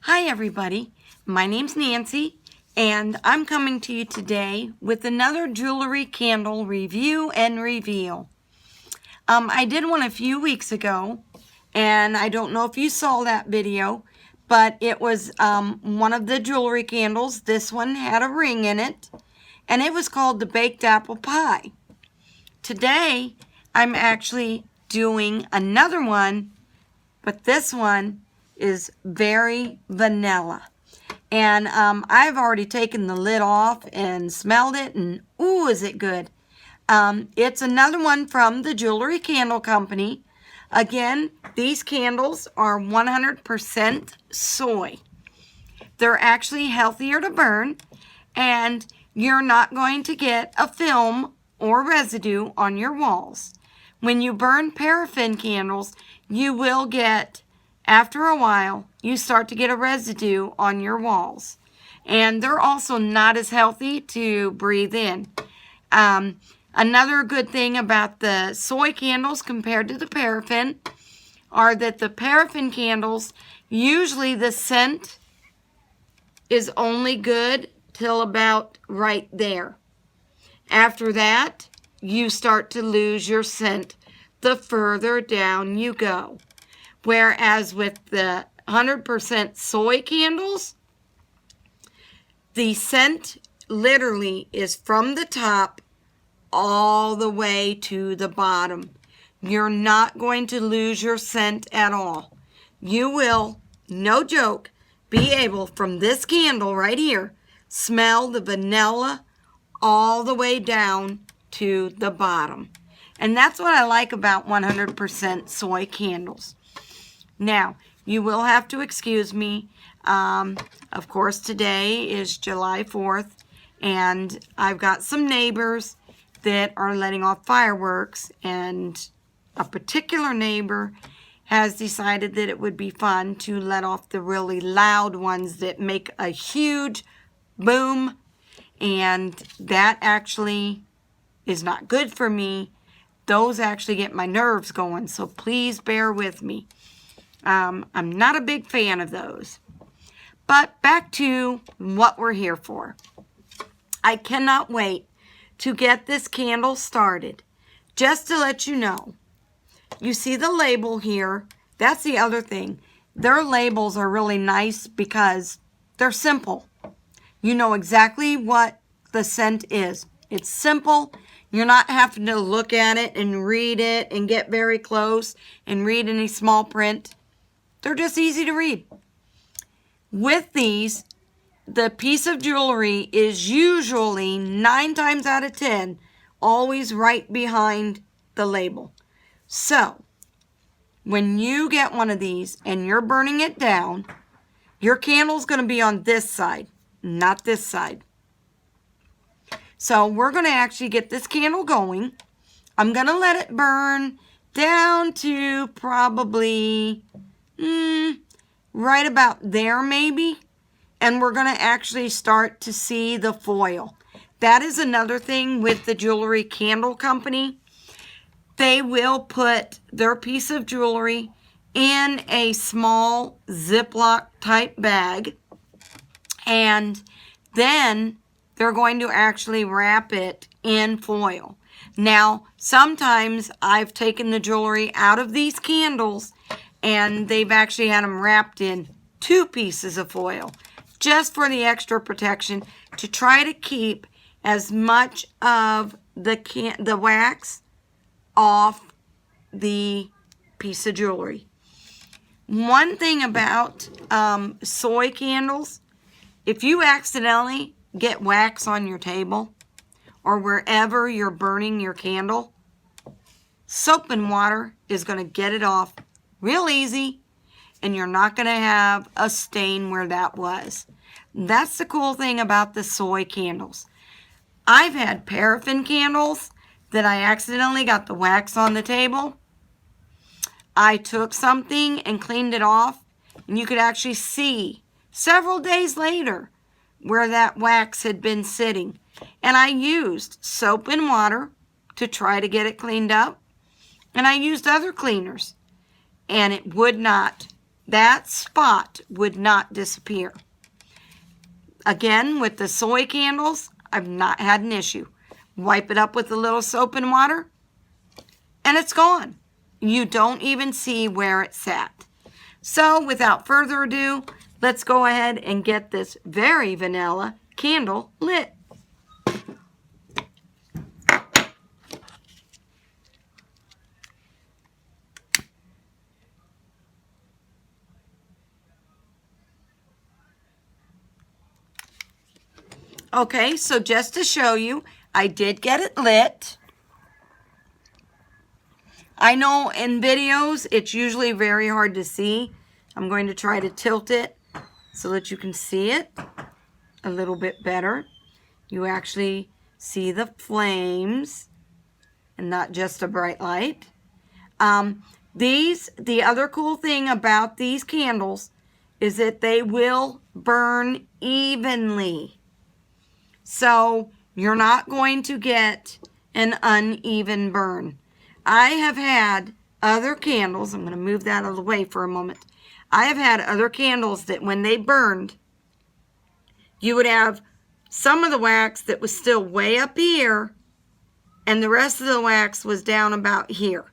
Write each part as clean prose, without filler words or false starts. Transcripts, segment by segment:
Hi everybody, my name's Nancy and I'm coming to you today with another jewelry candle review and reveal. I did one a few weeks ago and I don't know if you saw that video, but it was one of the jewelry candles. This one had a ring in it and it was called the Baked Apple Pie. Today I'm actually doing another one, but this one is very vanilla. And I've already taken the lid off and smelled it, and ooh, is it good. It's another one from the Jewelry Candle Company. Again, these candles are 100% soy. They're actually healthier to burn, and you're not going to get a film or residue on your walls. When you burn paraffin candles, you will get, after a while, you start to get a residue on your walls. And they're also not as healthy to breathe in. Another good thing about the soy candles compared to the paraffin are that the paraffin candles, usually the scent is only good till about right there. After that, you start to lose your scent the further down you go. Whereas with the 100% soy candles, the scent literally is from the top all the way to the bottom. You're not going to lose your scent at all. You will, no joke, be able, from this candle right here, smell the vanilla all the way down to the bottom. And that's what I like about 100% soy candles. Now, you will have to excuse me. Of course, today is July 4th, and I've got some neighbors that are letting off fireworks, and a particular neighbor has decided that it would be fun to let off the really loud ones that make a huge boom, and that actually is not good for me. Those actually get my nerves going, so please bear with me. I'm not a big fan of those. But back to what we're here for. I cannot wait to get this candle started. Just to let you know, you see the label here. That's the other thing. Their labels are really nice because they're simple. You know exactly what the scent is. It's simple. You're not having to look at it and read it and get very close and read any small print. They're just easy to read. With these, the piece of jewelry is usually 9 times out of 10 always right behind the label. So, when you get one of these and you're burning it down, your candle's going to be on this side, not this side. So we're going to actually get this candle going. I'm going to let it burn down to probably right about there maybe. And we're going to actually start to see the foil. That is another thing with the Jewelry Candle Company. They will put their piece of jewelry in a small Ziploc type bag. And then they're going to actually wrap it in foil. Now, sometimes I've taken the jewelry out of these candles and they've actually had them wrapped in 2 pieces of foil, just for the extra protection, to try to keep as much of the wax off the piece of jewelry. One thing about soy candles, if you accidentally get wax on your table or wherever you're burning your candle, soap and water is going to get it off real easy, and you're not going to have a stain where that was. That's the cool thing about the soy candles. I've had paraffin candles that I accidentally got the wax on the table. I took something and cleaned it off, and you could actually see several days later where that wax had been sitting. And I used soap and water to try to get it cleaned up, and I used other cleaners, and it would not that spot would not disappear. Again, with the soy candles, I've not had an issue. Wipe it up with a little soap and water, and it's gone. You don't even see where it sat. So without further ado, let's go ahead and get this very vanilla candle lit. Okay, so just to show you, I did get it lit. I know in videos it's usually very hard to see. I'm going to try to tilt it so that you can see it a little bit better. You actually see the flames and not just a bright light. The other cool thing about these candles is that they will burn evenly. So you're not going to get an uneven burn. I have had other candles, I'm going to move that out of the way for a moment. I have had other candles that when they burned, you would have some of the wax that was still way up here, and the rest of the wax was down about here.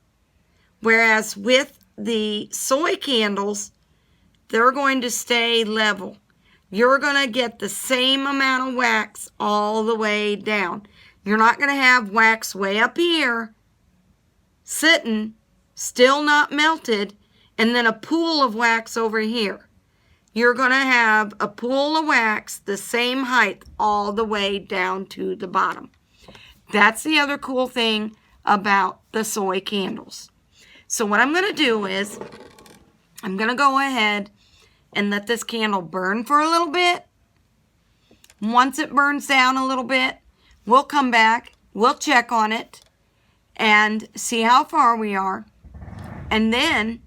Whereas with the soy candles, they're going to stay level. You're going to get the same amount of wax all the way down. You're not going to have wax way up here, sitting, still not melted, and then a pool of wax over here. You're going to have a pool of wax the same height all the way down to the bottom. That's the other cool thing about the soy candles. So what I'm going to do is, I'm going to go ahead and let this candle burn for a little bit. Once it burns down a little bit, we'll come back, we'll check on it, and see how far we are. And then,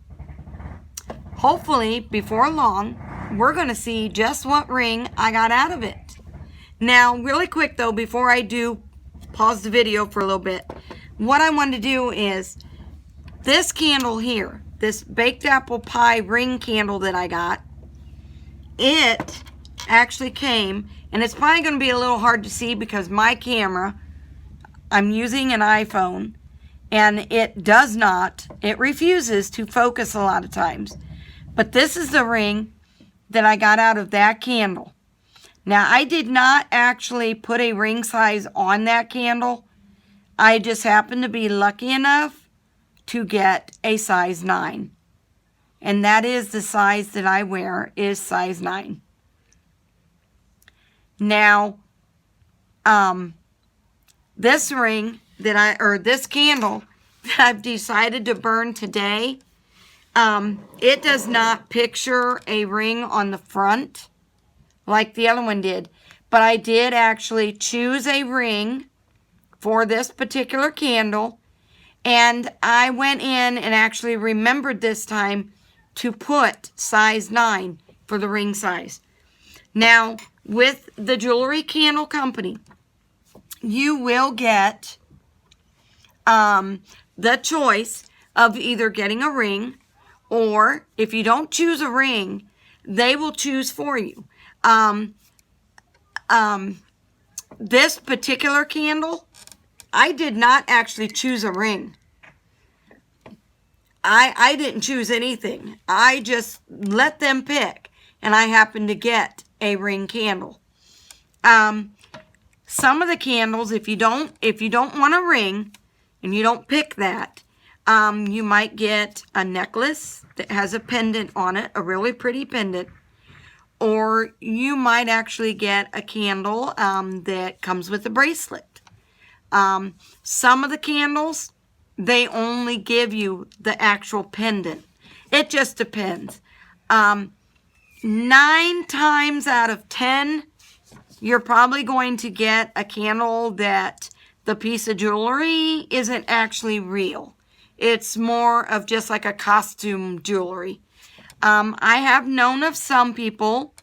hopefully, before long, we're going to see just what ring I got out of it. Now, really quick though, before I do pause the video for a little bit, what I want to do is, this candle here, this baked apple pie ring candle that I got, it actually came, and it's probably going to be a little hard to see because my camera, I'm using an iPhone, and it refuses to focus a lot of times. But this is the ring that I got out of that candle. Now, I did not actually put a ring size on that candle. I just happened to be lucky enough to get a size 9. And that is the size that I wear, is size 9. Now, this this candle that I've decided to burn today, it does not picture a ring on the front like the other one did. But I did actually choose a ring for this particular candle. And I went in and actually remembered this time to put size 9 for the ring size. Now, with the Jewelry Candle Company, you will get the choice of either getting a ring, or if you don't choose a ring, they will choose for you. This particular candle, I did not actually choose a ring. I didn't choose anything. I just let them pick, and I happened to get a ring candle. Some of the candles, if you don't want a ring and you don't pick that, you might get a necklace that has a pendant on it, a really pretty pendant, or you might actually get a candle that comes with a bracelet. Some of the candles, they only give you the actual pendant. It just depends. 9 times out of 10, you're probably going to get a candle that the piece of jewelry isn't actually real. It's more of just like a costume jewelry. I have known of some people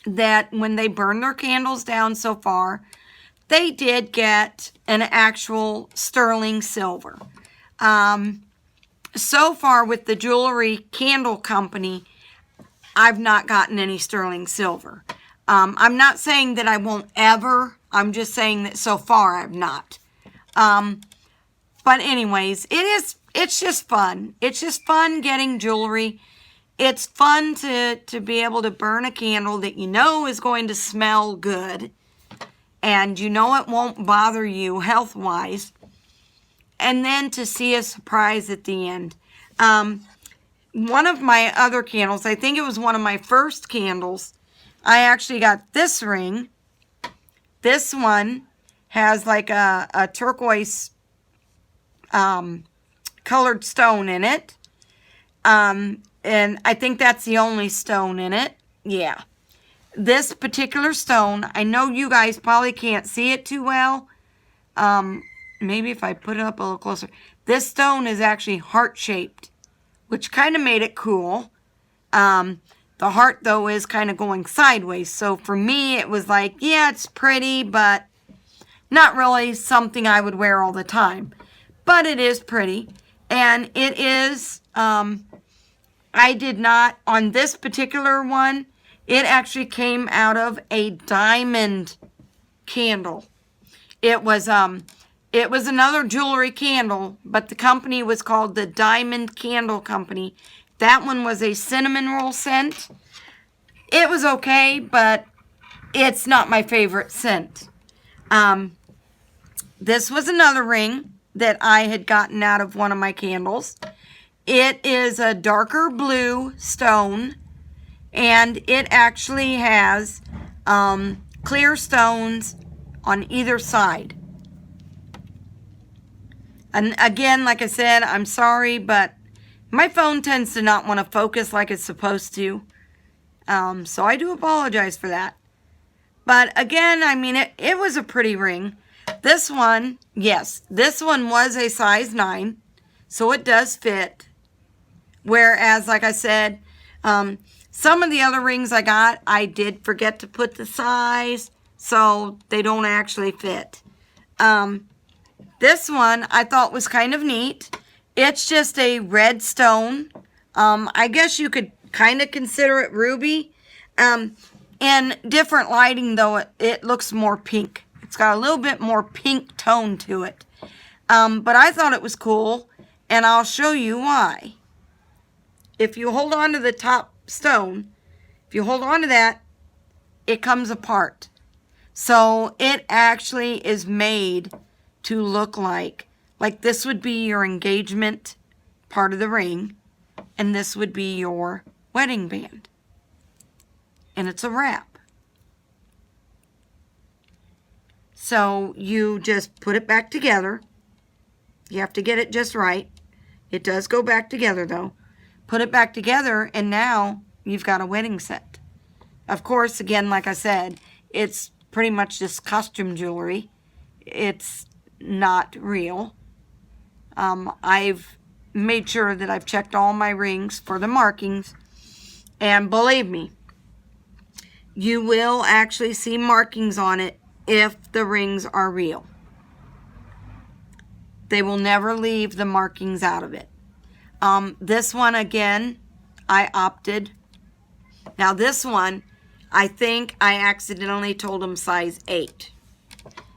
that when they burn their candles down so far, they did get an actual sterling silver. So far with the Jewelry Candle Company, I've not gotten any sterling silver. I'm not saying that I won't ever. I'm just saying that so far I've not. But anyways, it's just fun. It's just fun getting jewelry. It's fun to be able to burn a candle that you know is going to smell good. And you know it won't bother you health-wise. And then to see a surprise at the end. One of my other candles, I think it was one of my first candles, I actually got this ring. This one has like a turquoise colored stone in it. And I think that's the only stone in it. Yeah. This particular stone, I know you guys probably can't see it too well. Maybe if I put it up a little closer. This stone is actually heart-shaped, which kind of made it cool. The heart, though, is kind of going sideways. So for me, it was like, yeah, it's pretty, but not really something I would wear all the time. But it is pretty. And it is, I did not, on this particular one, it actually came out of a diamond candle. It was another jewelry candle, but the company was called the Diamond Candle Company. That one was a cinnamon roll scent. It was okay, but it's not my favorite scent. This was another ring that I had gotten out of one of my candles. It is a darker blue stone, and it actually has clear stones on either side. And again, like I said, I'm sorry, but my phone tends to not want to focus like it's supposed to. So I do apologize for that. But again, I mean, it was a pretty ring. This one, yes, this one was a size 9, so it does fit. Whereas, like I said, some of the other rings I got, I did forget to put the size, so they don't actually fit. This one I thought was kind of neat. It's just a red stone. I guess you could kind of consider it ruby. In different lighting, though, it looks more pink. It's got a little bit more pink tone to it. But I thought it was cool, and I'll show you why. If you hold on to the top stone, if you hold on to that, it comes apart. So it actually is made to look like this would be your engagement part of the ring, and this would be your wedding band. And it's a wrap. So you just put it back together. You have to get it just right. It does go back together, though. Put it back together, and now you've got a wedding set. Of course, again, like I said, it's pretty much just costume jewelry. It's not real. I've made sure that I've checked all my rings for the markings. And believe me, you will actually see markings on it if the rings are real. They will never leave the markings out of it. This one, again, I opted. Now this one, I think I accidentally told them size 8.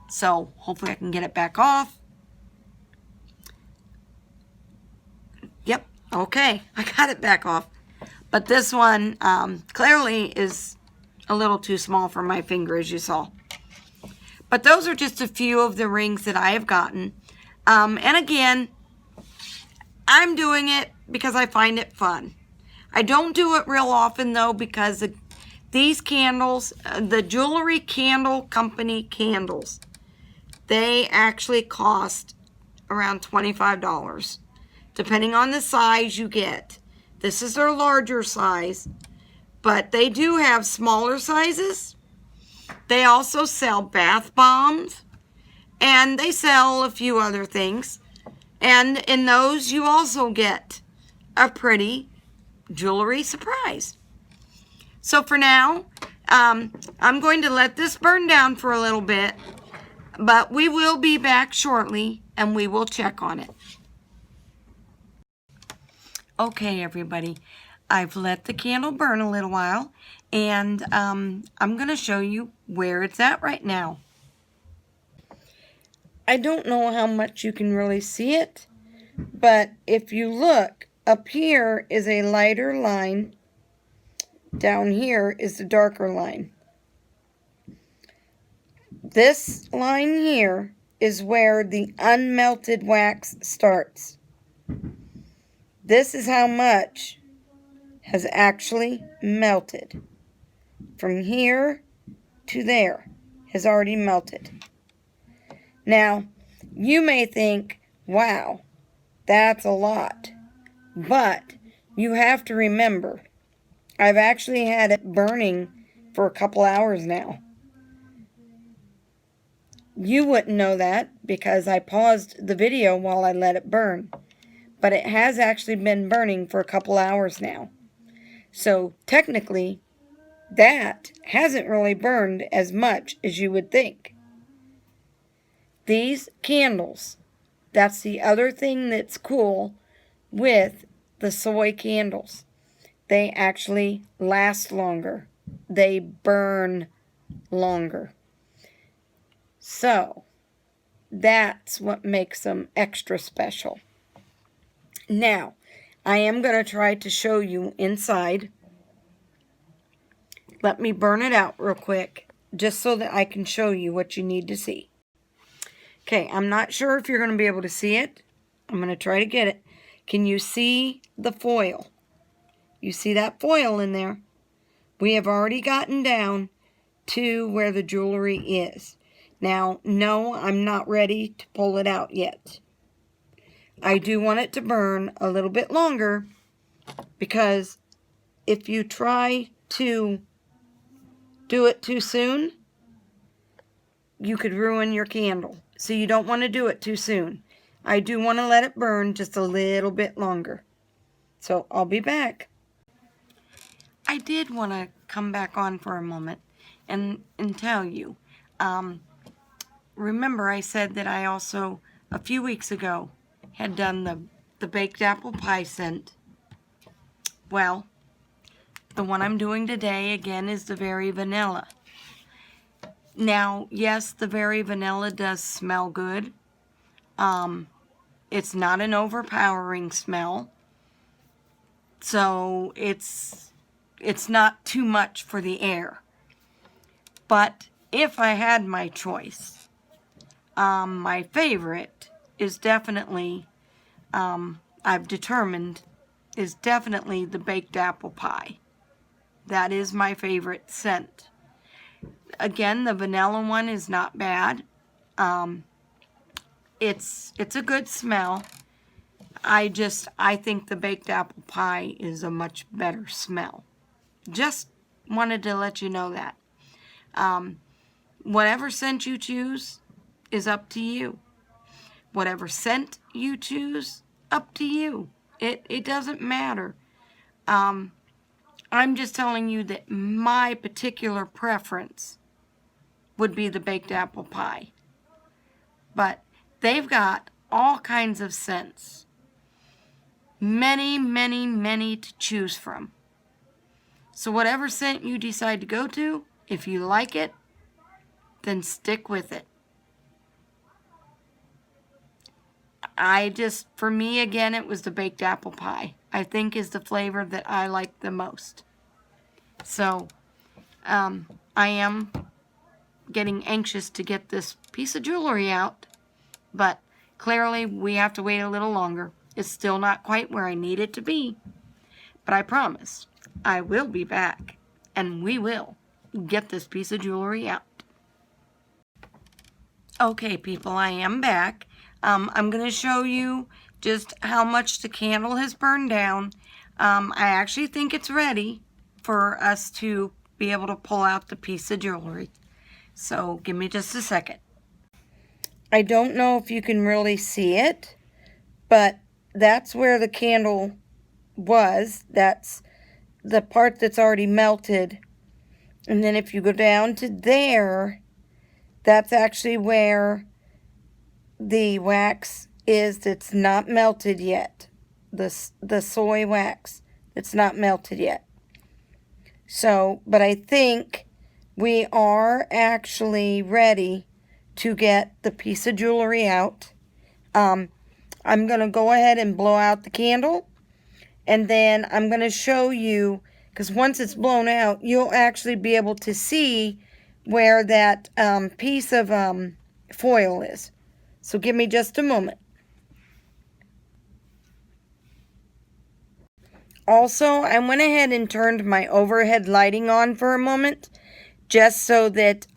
So hopefully I can get it back off. Yep, okay, I got it back off. But this one clearly is a little too small for my finger, as you saw. But those are just a few of the rings that I have gotten. And again, I'm doing it because I find it fun. I don't do it real often, though, because these candles, the Jewelry Candle Company candles, they actually cost around $25, depending on the size you get. This is their larger size, but they do have smaller sizes. They also sell bath bombs, and they sell a few other things. And in those, you also get a pretty jewelry surprise. So for now, I'm going to let this burn down for a little bit, but we will be back shortly, and we will check on it. Okay, everybody. I've let the candle burn a little while, and I'm going to show you where it's at right now. I don't know how much you can really see it, but if you look, up here is a lighter line. Down here is the darker line. This line here is where the unmelted wax starts. This is how much has actually melted. From here to there has already melted. Now, you may think, wow, that's a lot. But you have to remember, I've actually had it burning for a couple hours now. You wouldn't know that because I paused the video while I let it burn. But it has actually been burning for a couple hours now. So technically, that hasn't really burned as much as you would think. These candles, that's the other thing that's cool with the soy candles. They actually last longer. They burn longer. So, that's what makes them extra special. Now, I am going to try to show you inside. Let me burn it out real quick, just so that I can show you what you need to see. Okay, I'm not sure if you're going to be able to see it. I'm going to try to get it. Can you see the foil? You see that foil in there? We have already gotten down to where the jewelry is. Now, no, I'm not ready to pull it out yet. I do want it to burn a little bit longer because if you try to do it too soon, you could ruin your candle. So you don't want to do it too soon. I do want to let it burn just a little bit longer. So I'll be back. I did want to come back on for a moment and tell you. Remember I said that I also, a few weeks ago, had done the baked apple pie scent. Well, the one I'm doing today, again, is the Very Vanilla. Now, yes, the Very Vanilla does smell good. It's not an overpowering smell. So, it's not too much for the air. But if I had my choice, my favorite is definitely, I've determined, is definitely the baked apple pie. That is my favorite scent. Again, the vanilla one is not bad. It's a good smell. I think the baked apple pie is a much better smell. Just wanted to let you know that. Whatever scent you choose is up to you. Whatever scent you choose, up to you. It doesn't matter. I'm just telling you that my particular preference would be the baked apple pie. But they've got all kinds of scents. Many, many, many to choose from. So whatever scent you decide to go to, if you like it, then stick with it. For me, again, it was the baked apple pie. I think is the flavor that I like the most. So, I am getting anxious to get this piece of jewelry out, but clearly we have to wait a little longer. It's still not quite where I need it to be, but I promise I will be back, and we will get this piece of jewelry out. Okay, people, I am back. I'm going to show you just how much the candle has burned down. I actually think it's ready for us to be able to pull out the piece of jewelry. So give me just a second. I don't know if you can really see it, but that's where the candle was. That's the part that's already melted. And then if you go down to there, that's actually where the wax is that's not melted yet. The soy wax It's not melted yet. So, but I think we are actually ready to get the piece of jewelry out. I'm going to go ahead and blow out the candle. And then I'm going to show you, because once it's blown out, you'll actually be able to see where that piece of foil is. So give me just a moment. Also, I went ahead and turned my overhead lighting on for a moment, just so that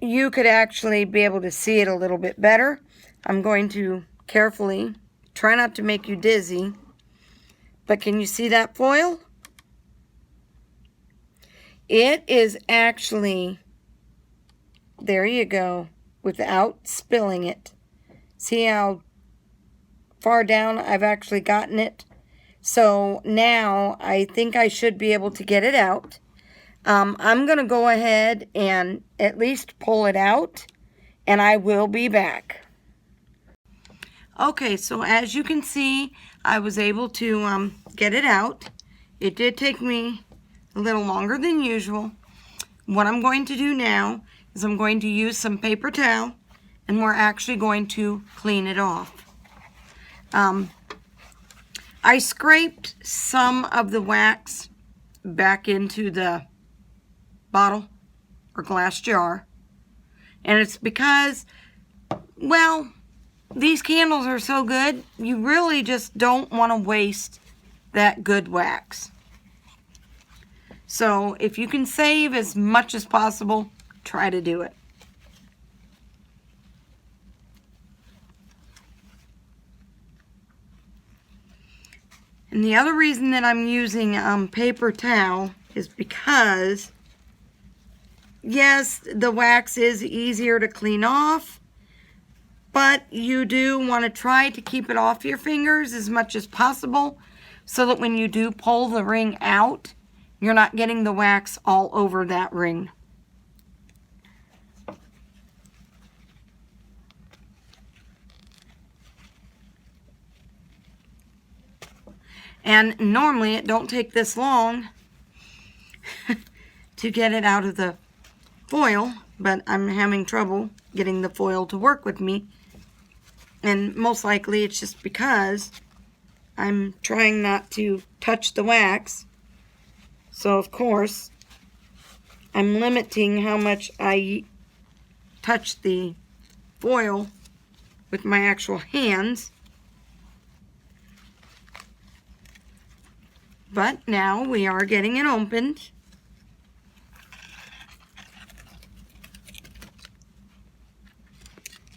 you could actually be able to see it a little bit better. I'm going to carefully try not to make you dizzy, but can you see that foil? It is actually, there you go, without spilling it. See how far down I've actually gotten it? So now I think I should be able to get it out. I'm going to go ahead and at least pull it out, and I will be back. Okay, so as you can see, I was able to get it out. It did take me a little longer than usual. What I'm going to do now is I'm going to use some paper towel, and we're actually going to clean it off. I scraped some of the wax back into the bottle or glass jar, and it's because, well, these candles are so good, you really just don't want to waste that good wax. So if you can save as much as possible, try to do it. And the other reason that I'm using paper towel is because, yes, the wax is easier to clean off, but you do want to try to keep it off your fingers as much as possible so that when you do pull the ring out, you're not getting the wax all over that ring. And normally it don't take this long to get it out of the foil, but I'm having trouble getting the foil to work with me. And most likely it's just because I'm trying not to touch the wax. So of course, I'm limiting how much I touch the foil with my actual hands. But now we are getting it opened.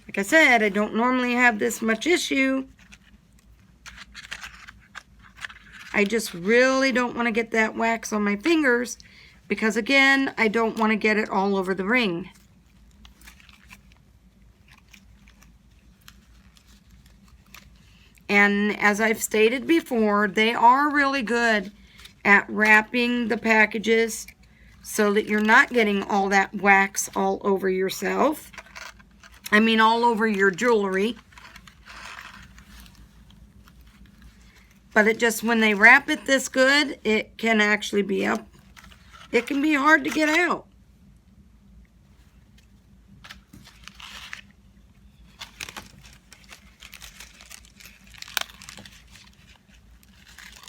Like I said, I don't normally have this much issue. I just really don't want to get that wax on my fingers because, again, I don't want to get it all over the ring. And as I've stated before, they are really good at wrapping the packages so that you're not getting all that wax all over yourself. I mean, all over your jewelry. But it just, when they wrap it this good, it can actually be it can be hard to get out.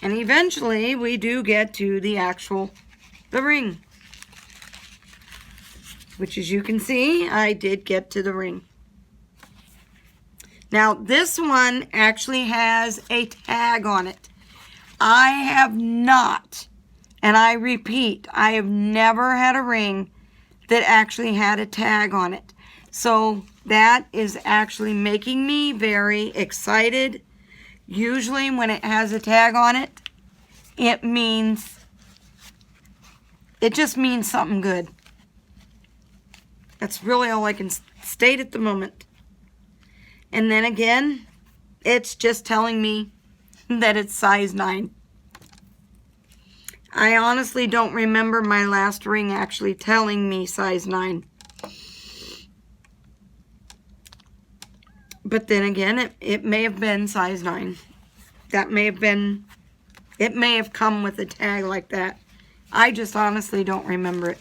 And eventually we do get to the ring. Which, as you can see, I did get to the ring. Now this one actually has a tag on it. I have not, and I repeat, I have never had a ring that actually had a tag on it. So that is actually making me very excited. Usually when it has a tag on it, it just means something good. That's really all I can state at the moment. And then again, it's just telling me that it's size 9. I honestly don't remember my last ring actually telling me size 9. But then again, it may have been size 9. That may have been It may have come with a tag like that. I just honestly don't remember it.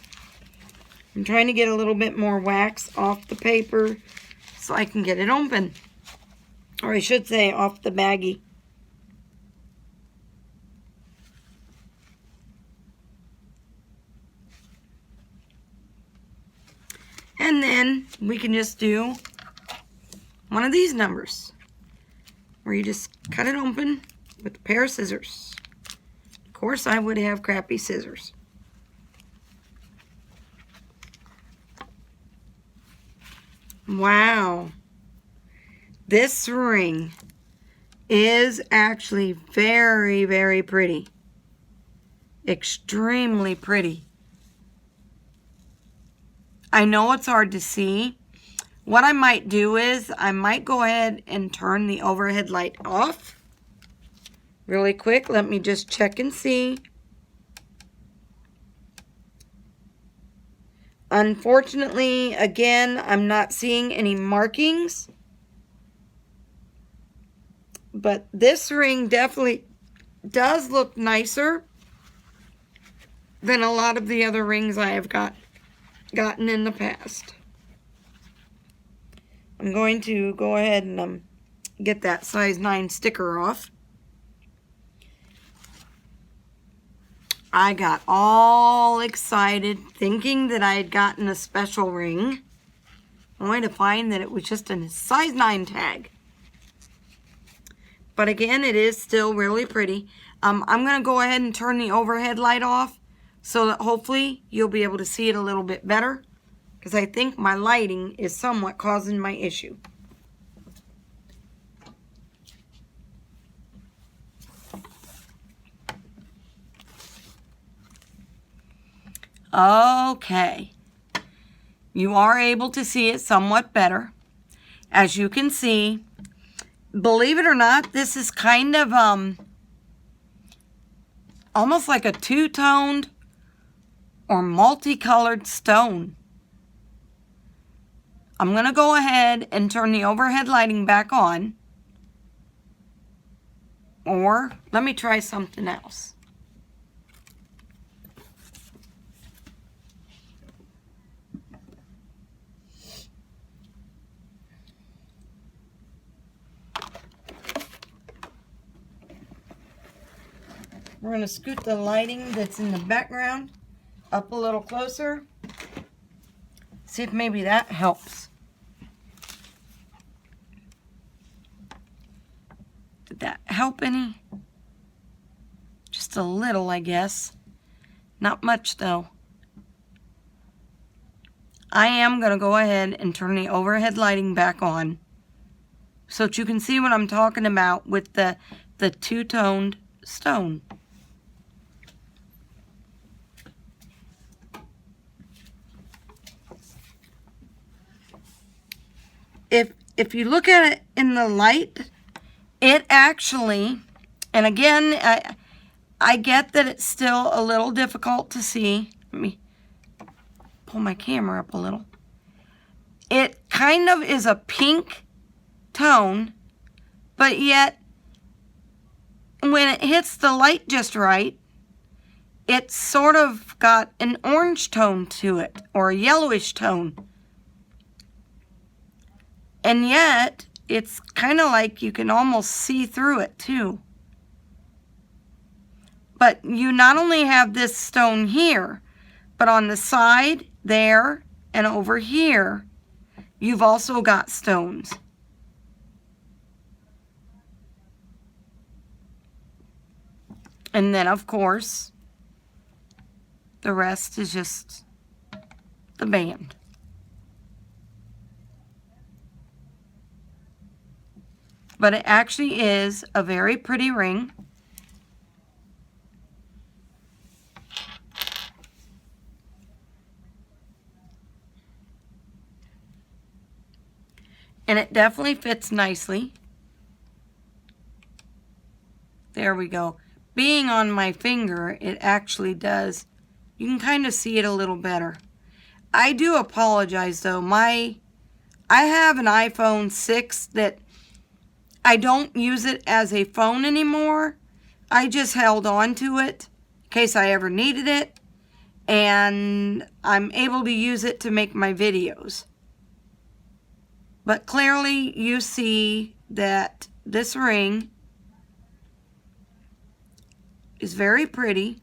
I'm trying to get a little bit more wax off the paper so I can get it open. Or I should say off the baggie. And then we can just do one of these numbers where you just cut it open with a pair of scissors. Of course, I would have crappy scissors. Wow. This ring is actually very, very pretty. Extremely pretty. I know it's hard to see. What I might do is I might go ahead and turn the overhead light off. Really quick, let me just check and see. Unfortunately, again, I'm not seeing any markings. But this ring definitely does look nicer than a lot of the other rings I have gotten in the past. I'm going to go ahead and get that size 9 sticker off. I got all excited thinking that I had gotten a special ring, only to find that it was just a size 9 tag. But again, it is still really pretty. I'm going to go ahead and turn the overhead light off so that hopefully you'll be able to see it a little bit better, because I think my lighting is somewhat causing my issue. Okay, you are able to see it somewhat better. As you can see, believe it or not, this is kind of almost like a two-toned or multicolored stone. I'm going to go ahead and turn the overhead lighting back on. Or let me try something else. We're going to scoot the lighting that's in the background up a little closer. See if maybe that helps. Did that help any? Just a little, I guess. Not much, though. I am going to go ahead and turn the overhead lighting back on so that you can see what I'm talking about with the two-toned stone. If you look at it in the light, it actually, and again, I get that it's still a little difficult to see. Let me pull my camera up a little. It kind of is a pink tone, but yet when it hits the light just right, it's sort of got an orange tone to it, or a yellowish tone. And yet, it's kind of like you can almost see through it too. But you not only have this stone here, but on the side, there, and over here, you've also got stones. And then, of course, the rest is just the band. But it actually is a very pretty ring. And it definitely fits nicely. There we go. Being on my finger, it actually does. You can kind of see it a little better. I do apologize though. I have an iPhone 6 that I don't use it as a phone anymore. I just held on to it in case I ever needed it, and I'm able to use it to make my videos. But clearly you see that this ring is very pretty.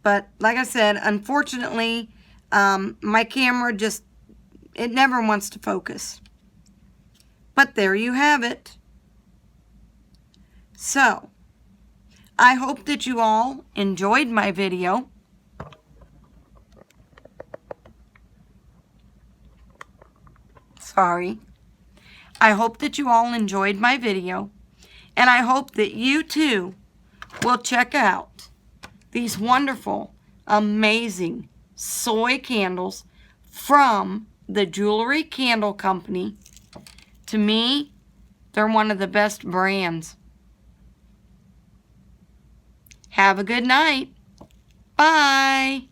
But like I said, unfortunately, my camera just, it never wants to focus. But there you have it. So, I hope that you all enjoyed my video. Sorry. I hope that you all enjoyed my video. And I hope that you too will check out these wonderful, amazing soy candles from the Jewelry Candle Company. To me, they're one of the best brands. Have a good night. Bye.